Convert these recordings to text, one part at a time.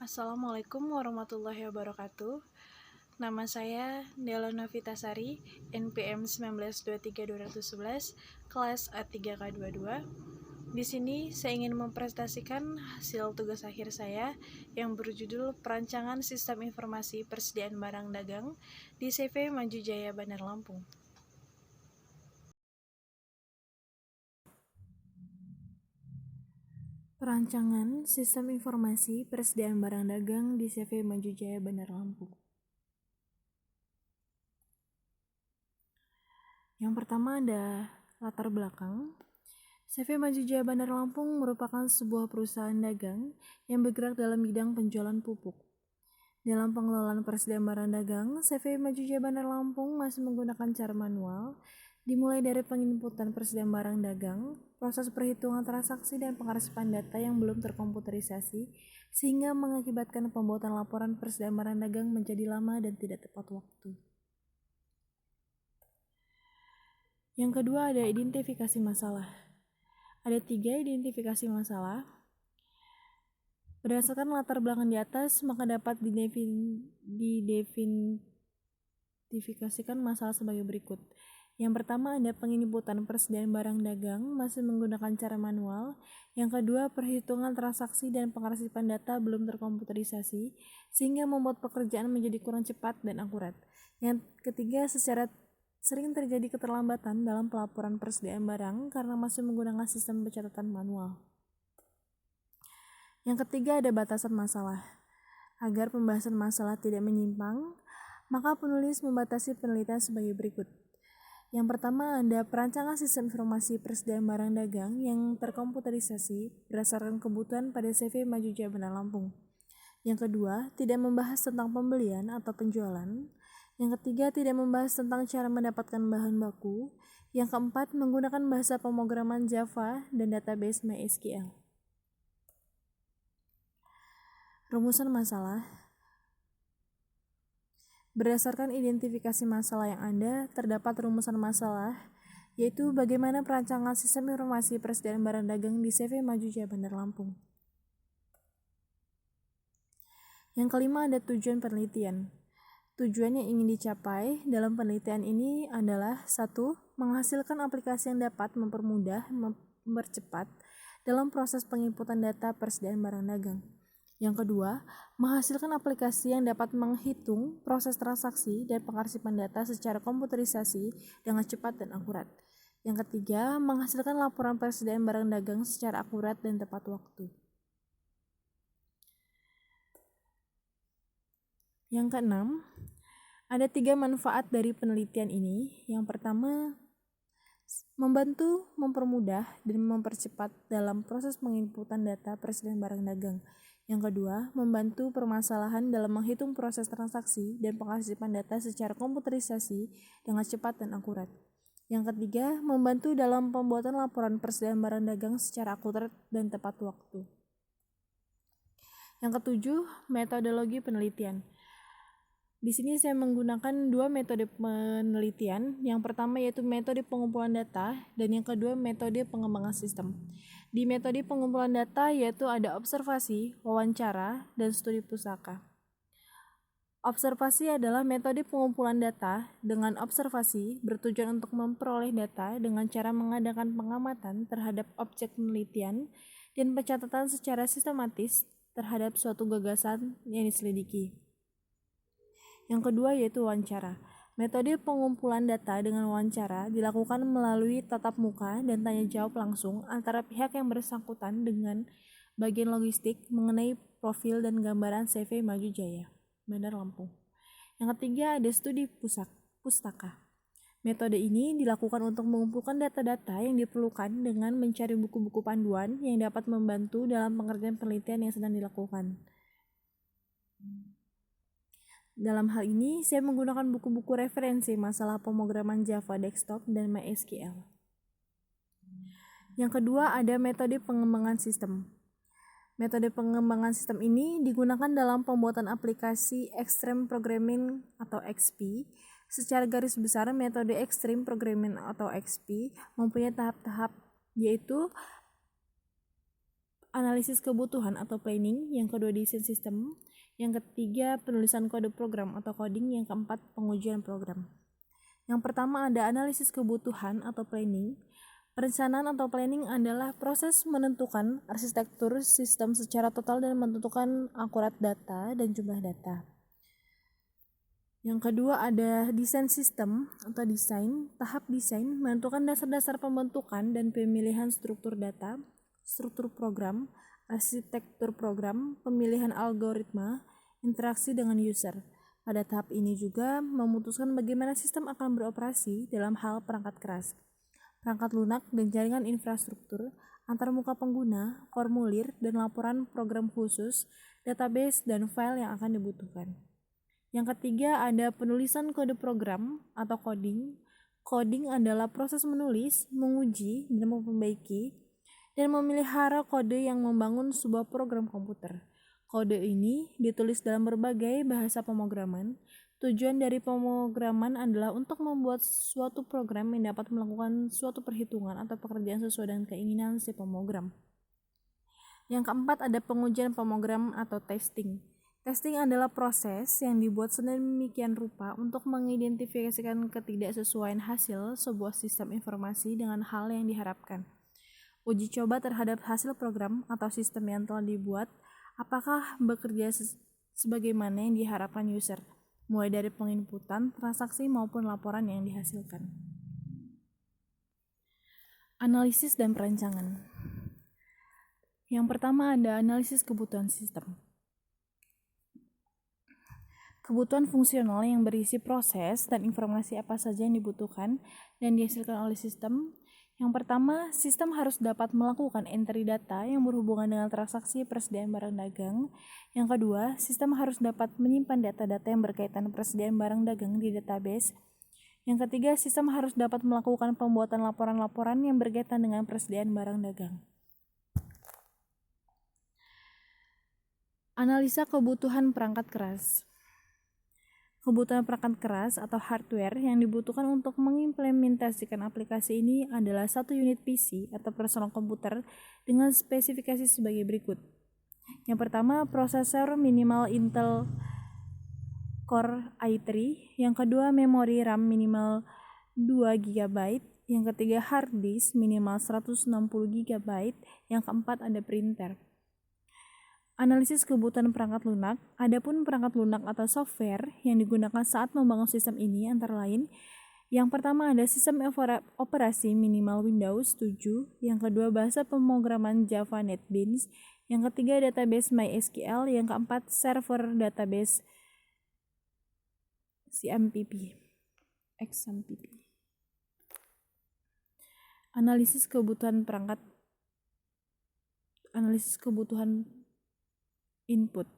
Assalamualaikum warahmatullahi wabarakatuh. Nama saya Dela Novitasari, NPM 1923-211, kelas A3K22. Di sini saya ingin mempresentasikan hasil tugas akhir saya yang berjudul Perancangan Sistem Informasi Persediaan Barang Dagang di CV Maju Jaya Bandar Lampung. Perancangan Sistem Informasi Persediaan Barang Dagang di CV Maju Jaya Bandar Lampung. Yang pertama ada latar belakang. CV Maju Jaya Bandar Lampung merupakan sebuah perusahaan dagang yang bergerak dalam bidang penjualan pupuk. Dalam pengelolaan persediaan barang dagang, CV Maju Jaya Bandar Lampung masih menggunakan cara manual, dimulai dari penginputan persediaan barang dagang, proses perhitungan transaksi dan pengarsipan data yang belum terkomputerisasi, sehingga mengakibatkan pembuatan laporan persediaan barang dagang menjadi lama dan tidak tepat waktu. Yang kedua ada identifikasi masalah. Ada 3 identifikasi masalah. Berdasarkan latar belakang di atas, maka dapat diidentifikasikan masalah sebagai berikut. Yang pertama ada penginputan persediaan barang dagang masih menggunakan cara manual. Yang kedua, perhitungan transaksi dan pengarsipan data belum terkomputerisasi, sehingga membuat pekerjaan menjadi kurang cepat dan akurat. Yang ketiga, secara sering terjadi keterlambatan dalam pelaporan persediaan barang karena masih menggunakan sistem pencatatan manual. Yang ketiga ada batasan masalah. Agar pembahasan masalah tidak menyimpang, maka penulis membatasi penelitian sebagai berikut. Yang pertama ada perancangan sistem informasi persediaan barang dagang yang terkomputerisasi berdasarkan kebutuhan pada CV Maju Jaya Bandar Lampung. Yang kedua, tidak membahas tentang pembelian atau penjualan. Yang ketiga, tidak membahas tentang cara mendapatkan bahan baku. Yang keempat, menggunakan bahasa pemrograman Java dan database MySQL. Rumusan masalah. Berdasarkan identifikasi masalah yang ada, terdapat rumusan masalah, yaitu bagaimana perancangan sistem informasi persediaan barang dagang di CV Maju Jaya Bandar Lampung. Yang kelima ada tujuan penelitian. Tujuan yang ingin dicapai dalam penelitian ini adalah 1. Menghasilkan aplikasi yang dapat mempermudah, mempercepat dalam proses penginputan data persediaan barang dagang. Yang kedua, menghasilkan aplikasi yang dapat menghitung proses transaksi dan pengarsipan data secara komputerisasi dengan cepat dan akurat. Yang ketiga, menghasilkan laporan persediaan barang dagang secara akurat dan tepat waktu. Yang keenam, ada 3 manfaat dari penelitian ini. Yang pertama, membantu, mempermudah, dan mempercepat dalam proses penginputan data persediaan barang dagang. Yang kedua, membantu permasalahan dalam menghitung proses transaksi dan pengarsipan data secara komputerisasi dengan cepat dan akurat. Yang ketiga, membantu dalam pembuatan laporan persediaan barang dagang secara akurat dan tepat waktu. Yang ketujuh, metodologi penelitian. Di sini saya menggunakan 2 metode penelitian. Yang pertama yaitu metode pengumpulan data dan yang kedua metode pengembangan sistem. Di metode pengumpulan data yaitu ada observasi, wawancara, dan studi pusaka. Observasi adalah metode pengumpulan data dengan observasi bertujuan untuk memperoleh data dengan cara mengadakan pengamatan terhadap objek penelitian dan pencatatan secara sistematis terhadap suatu gagasan yang diselidiki. Yang kedua yaitu wawancara. Metode pengumpulan data dengan wawancara dilakukan melalui tatap muka dan tanya jawab langsung antara pihak yang bersangkutan dengan bagian logistik mengenai profil dan gambaran CV Maju Jaya Bandar Lampung. Yang ketiga ada studi pustaka. Metode ini dilakukan untuk mengumpulkan data-data yang diperlukan dengan mencari buku-buku panduan yang dapat membantu dalam pengerjaan penelitian yang sedang dilakukan. Dalam hal ini, saya menggunakan buku-buku referensi masalah pemrograman Java Desktop dan MySQL. Yang kedua ada metode pengembangan sistem. Metode pengembangan sistem ini digunakan dalam pembuatan aplikasi Extreme Programming atau XP. Secara garis besar, metode Extreme Programming atau XP mempunyai tahap-tahap, yaitu analisis kebutuhan atau planning, yang kedua desain sistem, yang ketiga penulisan kode program atau coding, yang keempat pengujian program. Yang pertama ada analisis kebutuhan atau planning. Perencanaan atau planning adalah proses menentukan arsitektur sistem secara total dan menentukan akurat data dan jumlah data. Yang kedua ada desain sistem atau desain. Tahap desain menentukan dasar-dasar pembentukan dan pemilihan struktur data, struktur program, arsitektur program, pemilihan algoritma, interaksi dengan user. Pada tahap ini juga memutuskan bagaimana sistem akan beroperasi dalam hal perangkat keras, perangkat lunak, dan jaringan infrastruktur, antarmuka pengguna, formulir, dan laporan program khusus, database, dan file yang akan dibutuhkan. Yang ketiga ada penulisan kode program atau coding. Coding adalah proses menulis, menguji, dan memperbaiki, dan memelihara kode yang membangun sebuah program komputer. Kode ini ditulis dalam berbagai bahasa pemrograman. Tujuan dari pemrograman adalah untuk membuat suatu program yang dapat melakukan suatu perhitungan atau pekerjaan sesuai dengan keinginan si pemrogram. Yang keempat ada pengujian pemrogram atau testing. Testing adalah proses yang dibuat sedemikian rupa untuk mengidentifikasikan ketidaksesuaian hasil sebuah sistem informasi dengan hal yang diharapkan. Uji coba terhadap hasil program atau sistem yang telah dibuat, apakah bekerja sebagaimana yang diharapkan user, mulai dari penginputan, transaksi, maupun laporan yang dihasilkan. Analisis dan perancangan. Yang pertama ada analisis kebutuhan sistem. Kebutuhan fungsional yang berisi proses dan informasi apa saja yang dibutuhkan dan dihasilkan oleh sistem. Yang pertama, sistem harus dapat melakukan entry data yang berhubungan dengan transaksi persediaan barang dagang. Yang kedua, sistem harus dapat menyimpan data-data yang berkaitan persediaan barang dagang di database. Yang ketiga, sistem harus dapat melakukan pembuatan laporan-laporan yang berkaitan dengan persediaan barang dagang. Analisa kebutuhan perangkat keras. Kebutuhan perangkat keras atau hardware yang dibutuhkan untuk mengimplementasikan aplikasi ini adalah satu unit PC atau personal komputer dengan spesifikasi sebagai berikut. Yang pertama, prosesor minimal Intel Core i3. Yang kedua, memori RAM minimal 2 GB. Yang ketiga, hard disk minimal 160 GB. Yang keempat, ada printer. Analisis kebutuhan perangkat lunak. Adapun perangkat lunak atau software yang digunakan saat membangun sistem ini antara lain, yang pertama ada sistem operasi minimal Windows 7, yang kedua bahasa pemrograman Java NetBeans, yang ketiga database MySQL, yang keempat server database XMPP. Analisis kebutuhan input.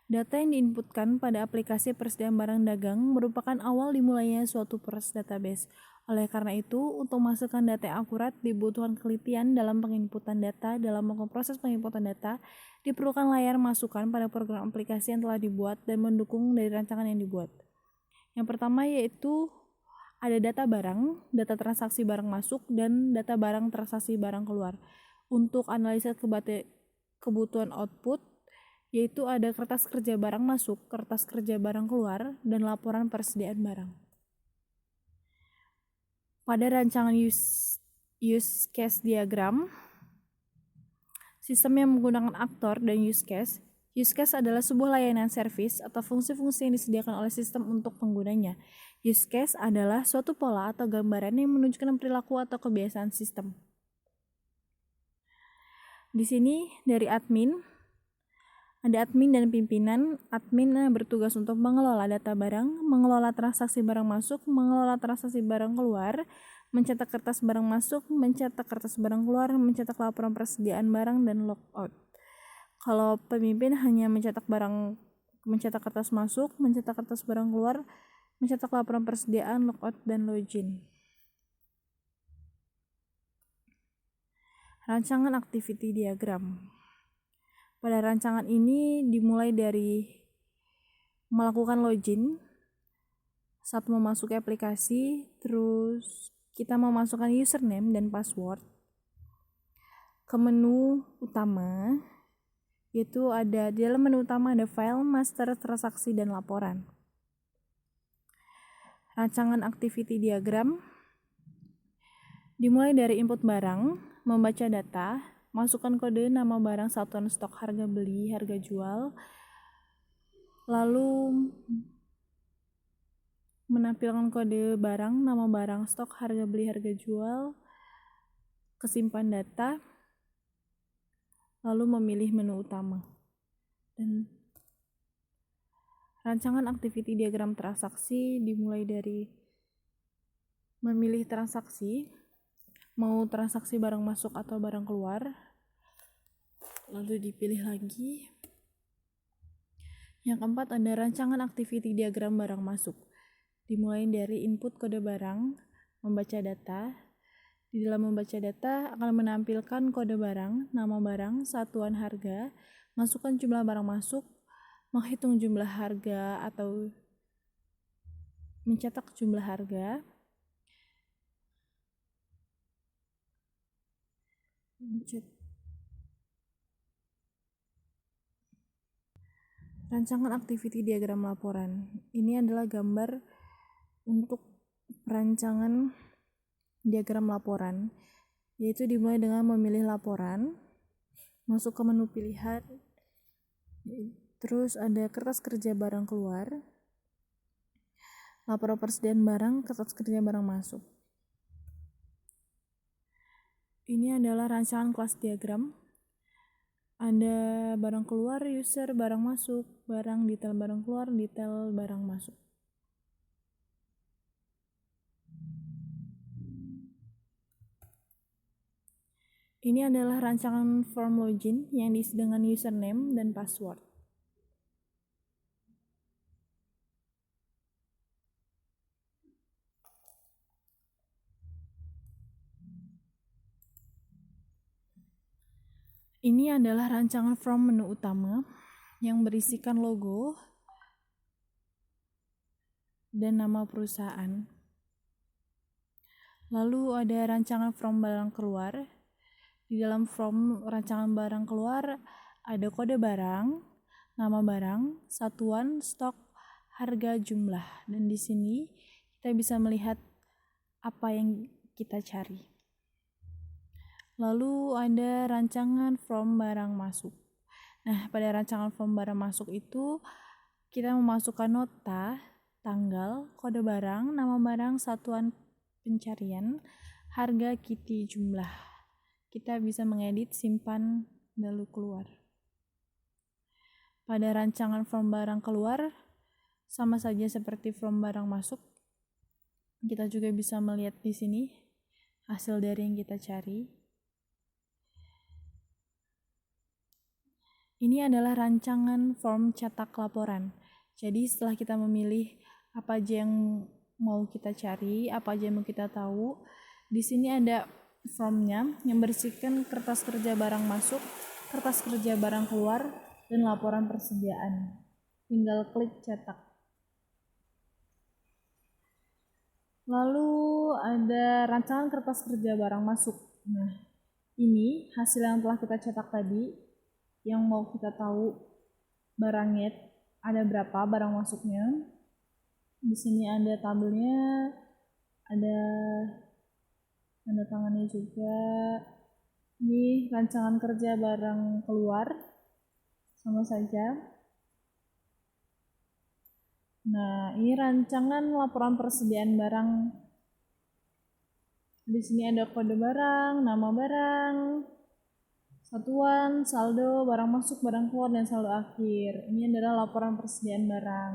Data yang diinputkan pada aplikasi persediaan barang dagang merupakan awal dimulainya suatu proses database. Oleh karena itu, untuk menghasilkan data yang akurat dibutuhkan kelitian dalam penginputan data. Dalam proses penginputan data, diperlukan layar masukan pada program aplikasi yang telah dibuat dan mendukung dari rancangan yang dibuat. Yang pertama yaitu ada data barang, data transaksi barang masuk, dan data barang transaksi barang keluar. Untuk analisa kebutuhan output, yaitu ada kertas kerja barang masuk, kertas kerja barang keluar, dan laporan persediaan barang. Pada rancangan use case diagram, sistem yang menggunakan aktor dan use case adalah sebuah layanan service atau fungsi-fungsi yang disediakan oleh sistem untuk penggunanya. Use case adalah suatu pola atau gambaran yang menunjukkan perilaku atau kebiasaan sistem. Di sini dari admin, ada admin dan pimpinan. Admin bertugas untuk mengelola data barang, mengelola transaksi barang masuk, mengelola transaksi barang keluar, mencetak kertas barang masuk, mencetak kertas barang keluar, mencetak laporan persediaan barang, dan logout. Kalau pemimpin hanya mencetak kertas masuk, mencetak kertas barang keluar, mencetak laporan persediaan, logout, dan login. Rancangan activity diagram. Pada rancangan ini dimulai dari melakukan login saat memasuki aplikasi, terus kita memasukkan username dan password ke menu utama, yaitu ada di dalam menu utama ada file, master, transaksi, dan laporan. Rancangan activity diagram dimulai dari input barang, membaca data, masukkan kode nama barang, satuan stok, harga beli, harga jual, lalu menampilkan kode barang, nama barang, stok, harga beli, harga jual, kesimpan data, lalu memilih menu utama. Dan rancangan activity diagram transaksi dimulai dari memilih transaksi, mau transaksi barang masuk atau barang keluar, lalu dipilih lagi. Yang keempat ada rancangan activity diagram barang masuk, dimulai dari input kode barang, membaca data. Di dalam membaca data akan menampilkan kode barang, nama barang, satuan harga, masukkan jumlah barang masuk, menghitung jumlah harga atau mencetak jumlah harga, rancangan activity diagram laporan. Ini adalah gambar untuk perancangan diagram laporan, yaitu dimulai dengan memilih laporan, masuk ke menu pilihan, terus ada kertas kerja barang keluar, laporan persediaan barang, kertas kerja barang masuk. Ini adalah rancangan kelas diagram. Ada barang keluar, user, barang masuk, barang, detail barang keluar, detail barang masuk. Ini adalah rancangan form login yang diisi dengan username dan password. Ini adalah rancangan form menu utama yang berisikan logo dan nama perusahaan. Lalu ada rancangan form barang keluar. Di dalam form rancangan barang keluar ada kode barang, nama barang, satuan, stok, harga, jumlah. Dan di sini kita bisa melihat apa yang kita cari. Lalu ada rancangan form barang masuk. Nah, pada rancangan form barang masuk itu kita memasukkan nota, tanggal, kode barang, nama barang, satuan pencarian, harga, KITI, jumlah. Kita bisa mengedit, simpan, lalu keluar. Pada rancangan form barang keluar, sama saja seperti form barang masuk. Kita juga bisa melihat di sini hasil dari yang kita cari. Ini adalah rancangan form cetak laporan. Jadi setelah kita memilih apa aja yang mau kita cari, apa aja yang mau kita tahu, di sini ada formnya yang berisikan kertas kerja barang masuk, kertas kerja barang keluar, dan laporan persediaan. Tinggal klik cetak. Lalu ada rancangan kertas kerja barang masuk. Nah, ini hasil yang telah kita cetak tadi, yang mau kita tahu barangnya ada berapa barang masuknya. Di sini ada tabelnya, ada tanda tangannya juga. Ini rancangan kerja barang keluar, sama saja. Nah, ini rancangan laporan persediaan barang. Di sini ada kode barang, nama barang, satuan, saldo, barang masuk, barang keluar, dan saldo akhir. Ini adalah laporan persediaan barang.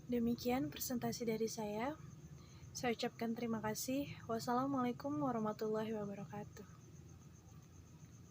Demikian presentasi dari saya. Saya ucapkan terima kasih. Wassalamualaikum warahmatullahi wabarakatuh.